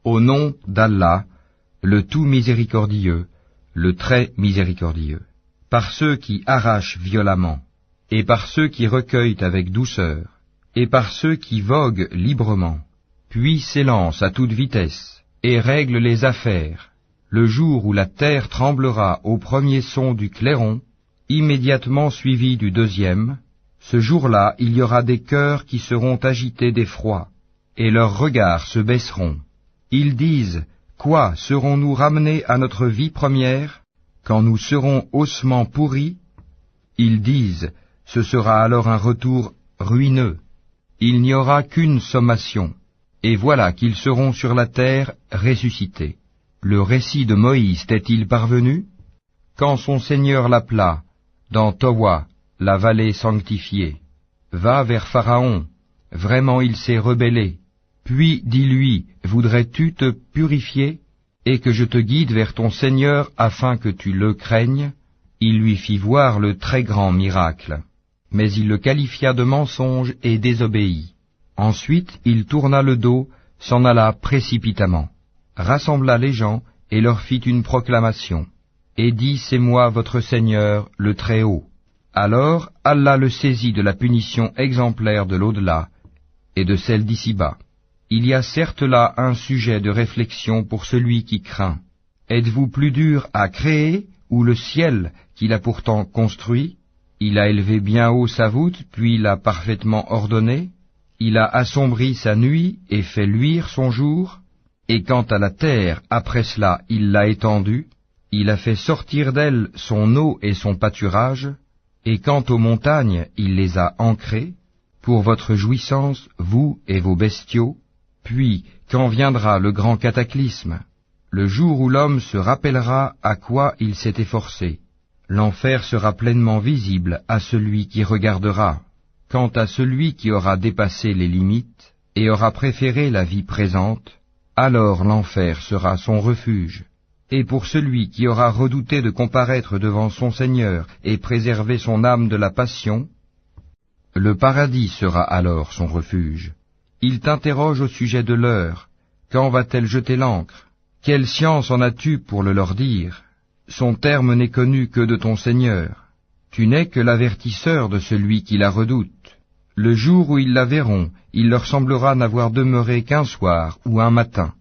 Au nom d'Allah, le tout miséricordieux, le très miséricordieux. Par ceux qui arrachent violemment, et par ceux qui recueillent avec douceur, et par ceux qui voguent librement, puis s'élancent à toute vitesse, et règlent les affaires, le jour où la terre tremblera au premier son du clairon, immédiatement suivi du deuxième, ce jour-là il y aura des cœurs qui seront agités d'effroi, et leurs regards se baisseront. Ils disent, quoi, serons-nous ramenés à notre vie première, quand nous serons ossements pourris? Ils disent, ce sera alors un retour ruineux. Il n'y aura qu'une sommation, et voilà qu'ils seront sur la terre ressuscités. Le récit de Moïse t'est-il parvenu? Quand son Seigneur l'appela, dans Towa, la vallée sanctifiée, va vers Pharaon, vraiment il s'est rebellé. Puis dis-lui, voudrais-tu te purifier, et que je te guide vers ton Seigneur afin que tu le craignes? Il lui fit voir le très grand miracle. Mais il le qualifia de mensonge et désobéit. Ensuite il tourna le dos, s'en alla précipitamment, rassembla les gens et leur fit une proclamation, et dit, c'est moi votre Seigneur, le Très-Haut. Alors Allah le saisit de la punition exemplaire de l'au-delà et de celle d'ici-bas. Il y a certes là un sujet de réflexion pour celui qui craint. Êtes-vous plus dur à créer ou le ciel qu'il a pourtant construit? Il a élevé bien haut sa voûte, puis l'a parfaitement ordonnée. Il a assombri sa nuit et fait luire son jour. Et quant à la terre, après cela, il l'a étendue. Il a fait sortir d'elle son eau et son pâturage. Et quant aux montagnes, il les a ancrées, pour votre jouissance, vous et vos bestiaux. Puis, quand viendra le grand cataclysme, le jour où l'homme se rappellera à quoi il s'est efforcé, l'enfer sera pleinement visible à celui qui regardera. Quant à celui qui aura dépassé les limites et aura préféré la vie présente, alors l'enfer sera son refuge. Et pour celui qui aura redouté de comparaître devant son Seigneur et préserver son âme de la passion, le paradis sera alors son refuge. Il t'interroge au sujet de l'heure. Quand va-t-elle jeter l'ancre? Quelle science en as-tu pour le leur dire? Son terme n'est connu que de ton Seigneur. Tu n'es que l'avertisseur de celui qui la redoute. Le jour où ils la verront, il leur semblera n'avoir demeuré qu'un soir ou un matin.